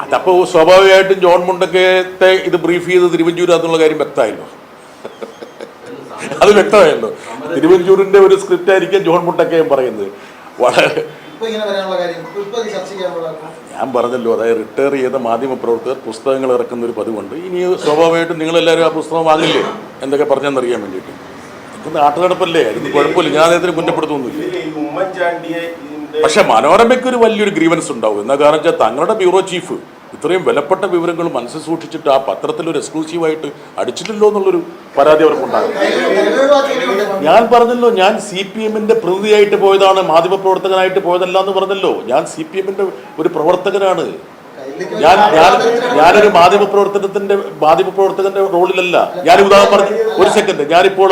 അതപ്പോൾ സ്വാഭാവികമായിട്ടും ജോൺ മുണ്ടക്കയത്തെ ഇത് ബ്രീഫ് ചെയ്ത് തിരുവഞ്ചൂരാന്നുള്ള കാര്യം വ്യക്തമായല്ലോ. അത് വ്യക്തമായല്ലോ. തിരുവഞ്ചൂരിന്റെ ഒരു സ്ക്രിപ്റ്റ് ആയിരിക്കും ജോൺ മുണ്ടക്കയം പറയുന്നത്. വളരെ ഞാൻ പറഞ്ഞല്ലോ, അതായത് റിട്ടയർ ചെയ്ത മാധ്യമപ്രവർത്തകർ പുസ്തകങ്ങൾ ഇറക്കുന്ന ഒരു പതിവുണ്ട്. ഇനി സ്വാഭാവികമായിട്ടും നിങ്ങളെല്ലാവരും ആ പുസ്തകം വാങ്ങില്ലേ എന്തൊക്കെ പറഞ്ഞെന്നറിയാൻ വേണ്ടിയിട്ട്. എനിക്ക് നാട്ടുനടപ്പല്ലേ, അതിന് കുഴപ്പമില്ല, ഞാൻ അതിന് കുറ്റപ്പെടുത്തൊന്നുമില്ല. പക്ഷെ മനോരമയ്ക്ക് ഒരു വലിയൊരു ഗ്രീവൻസ് ഉണ്ടാവും. എന്നാ കാരണം വെച്ചാൽ തങ്ങളുടെ ബ്യൂറോ ചീഫ് ഇത്രയും വിലപ്പെട്ട വിവരങ്ങൾ മനസ്സിൽ സൂക്ഷിച്ചിട്ട് ആ പത്രത്തിൽ ഒരു എക്സ്ക്ലൂസീവായിട്ട് അടിച്ചിട്ടില്ലോ എന്നുള്ളൊരു പരാതി അവർക്കുണ്ടാകും. ഞാൻ പറഞ്ഞല്ലോ, ഞാൻ CPM-ന്റെ പ്രതിനിധിയായിട്ട് പോയതാണ്, മാധ്യമപ്രവർത്തകനായിട്ട് പോയതല്ല എന്ന് പറഞ്ഞല്ലോ. ഞാൻ CPM-ന്റെ ഒരു പ്രവർത്തകനാണ്. ഞാനൊരു മാധ്യമപ്രവർത്തകന്റെ റോളിലല്ല. ഞാൻ ഉദാഹരണം പറഞ്ഞു, ഒരു സെക്കൻഡ്, ഞാനിപ്പോൾ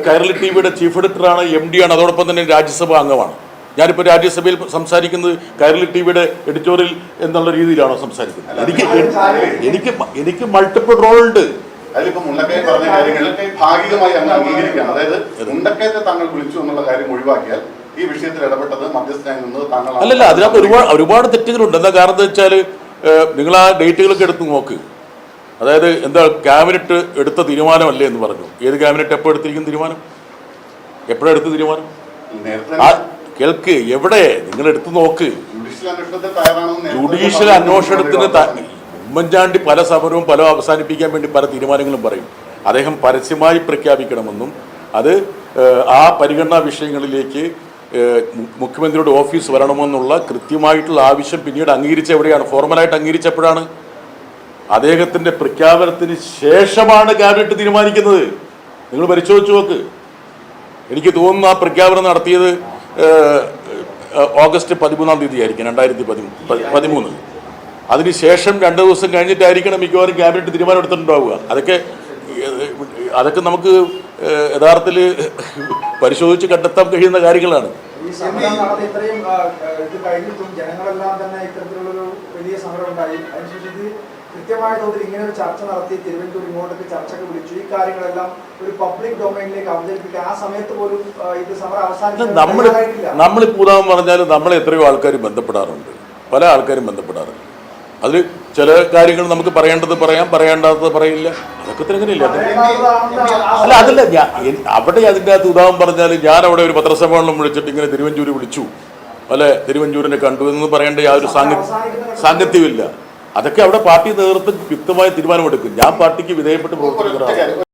കൈരളി TV-യുടെ ചീഫ് എഡിറ്ററാണ്, MD ആണ്, അതോടൊപ്പം തന്നെ രാജ്യസഭാ അംഗമാണ്. ഞാനിപ്പോൾ രാജ്യസഭയിൽ സംസാരിക്കുന്നത് കൈരളി TV-യുടെ എഡിറ്റോറിയൽ എന്നുള്ള രീതിയിലാണോ സംസാരിക്കുന്നത്? എനിക്ക് മൾട്ടിപ്പിൾ റോൾ ഉണ്ട്. അതിലിപ്പോ മുണ്ടക്കയം പറഞ്ഞ കാര്യങ്ങൾ ഭാഗികമായി അങ്ങ് അംഗീകരിക്കുകയാണ്. അതായത് മുണ്ടക്കയത്തെ താങ്കൾ വിളിച്ചു എന്നുള്ള കാര്യം ഒഴിവാക്കിയാൽ ഈ വിഷയത്തിൽ ഇടപെട്ടത് മധ്യസ്ഥനായി നിന്നത് താങ്കൾ അല്ലല്ല. അതിനകത്ത് ഒരുപാട് തെറ്റുകളുണ്ട്. എന്താ കാരണം എന്ന് വെച്ചാൽ നിങ്ങൾ ആ ഡേറ്റുകളൊക്കെ എടുത്ത് നോക്ക്. അതായത് എന്താ ക്യാബിനറ്റ് എടുത്ത തീരുമാനമല്ലേ എന്ന് പറഞ്ഞു. ഏത് ക്യാബിനറ്റ് എപ്പോൾ എടുത്തിരിക്കുന്ന തീരുമാനം, എപ്പോഴെടുത്ത തീരുമാനം? കേൾക്ക്, എവിടെ നിങ്ങൾ എടുത്തു നോക്ക്. ജുഡീഷ്യൽ അന്വേഷണത്തിന് ഉമ്മൻചാണ്ടി പല സമരവും പല അവസാനിപ്പിക്കാൻ വേണ്ടി പല തീരുമാനങ്ങളും പറയും. അദ്ദേഹം പരസ്യമായി പ്രഖ്യാപിക്കണമെന്നും അത് ആ പരിഗണനാ വിഷയങ്ങളിലേക്ക് മുഖ്യമന്ത്രിയുടെ ഓഫീസ് വരണമെന്നുള്ള കൃത്യമായിട്ടുള്ള ആവശ്യം പിന്നീട് അംഗീകരിച്ച എവിടെയാണ്? ഫോർമലായിട്ട് അംഗീകരിച്ചപ്പോഴാണ്. അദ്ദേഹത്തിൻ്റെ പ്രഖ്യാപനത്തിന് ശേഷമാണ് ക്യാബിനറ്റ് തീരുമാനിക്കുന്നത്. നിങ്ങൾ പരിശോധിച്ച് നോക്ക്. എനിക്ക് തോന്നുന്നു ആ പ്രഖ്യാപനം നടത്തിയത് ഓഗസ്റ്റ് 13-ാം തീയതി ആയിരിക്കും, 2013. അതിനുശേഷം 2 ദിവസം കഴിഞ്ഞിട്ടായിരിക്കണം മിക്കവാറും ക്യാബിനറ്റ് തീരുമാനം എടുത്തിട്ടുണ്ടാവുക. അതൊക്കെ നമുക്ക് യഥാർത്ഥത്തിൽ പരിശോധിച്ച് കണ്ടെത്താൻ കഴിയുന്ന കാര്യങ്ങളാണ്. കൃത്യമായ തോതിൽ ഇങ്ങനെ ഒരു ചർച്ച നടത്തി തിരുവനന്തപുരം ഇങ്ങോട്ടേക്ക് ചർച്ചയ്ക്ക് വിളിച്ചു. ഈ കാര്യങ്ങളെല്ലാം ഒരു പബ്ലിക് ഡൊമൈനിലേക്ക് അവതരിപ്പിക്കുക. ആ സമയത്ത് പോലും ഇത് സമരം അവസാനിച്ചില്ല. നമ്മളിപ്പോൾ ഉദാഹരണം പറഞ്ഞാൽ നമ്മളെ എത്രയോ ആൾക്കാർ ബന്ധപ്പെടാറുണ്ട്, പല ആൾക്കാരും ബന്ധപ്പെടാറുണ്ട്. അതിൽ ചില കാര്യങ്ങൾ നമുക്ക് പറയേണ്ടത് പറയാം, പറയേണ്ടാത്തത് പറയില്ല. അതൊക്കെ എങ്ങനെയില്ല. അല്ല, അതല്ല അവിടെ അതിൻ്റെ അകത്ത് ഉദാഹരണം പറഞ്ഞാൽ ഞാൻ അവിടെ ഒരു പത്രസമ്മേളനം വിളിച്ചിട്ട് ഇങ്ങനെ തിരുവഞ്ചൂര് വിളിച്ചു, അല്ലെ തിരുവഞ്ചൂരിനെ കണ്ടു എന്ന് പറയേണ്ട യാതൊരു സാങ്കത്യമില്ല. അതൊക്കെ അവിടെ പാർട്ടി നേതൃത്വം വ്യക്തമായ തീരുമാനമെടുക്കും. ഞാൻ പാർട്ടിക്ക് വിധേയപ്പെട്ട് പ്രവർത്തിക്കുന്നതാണ്.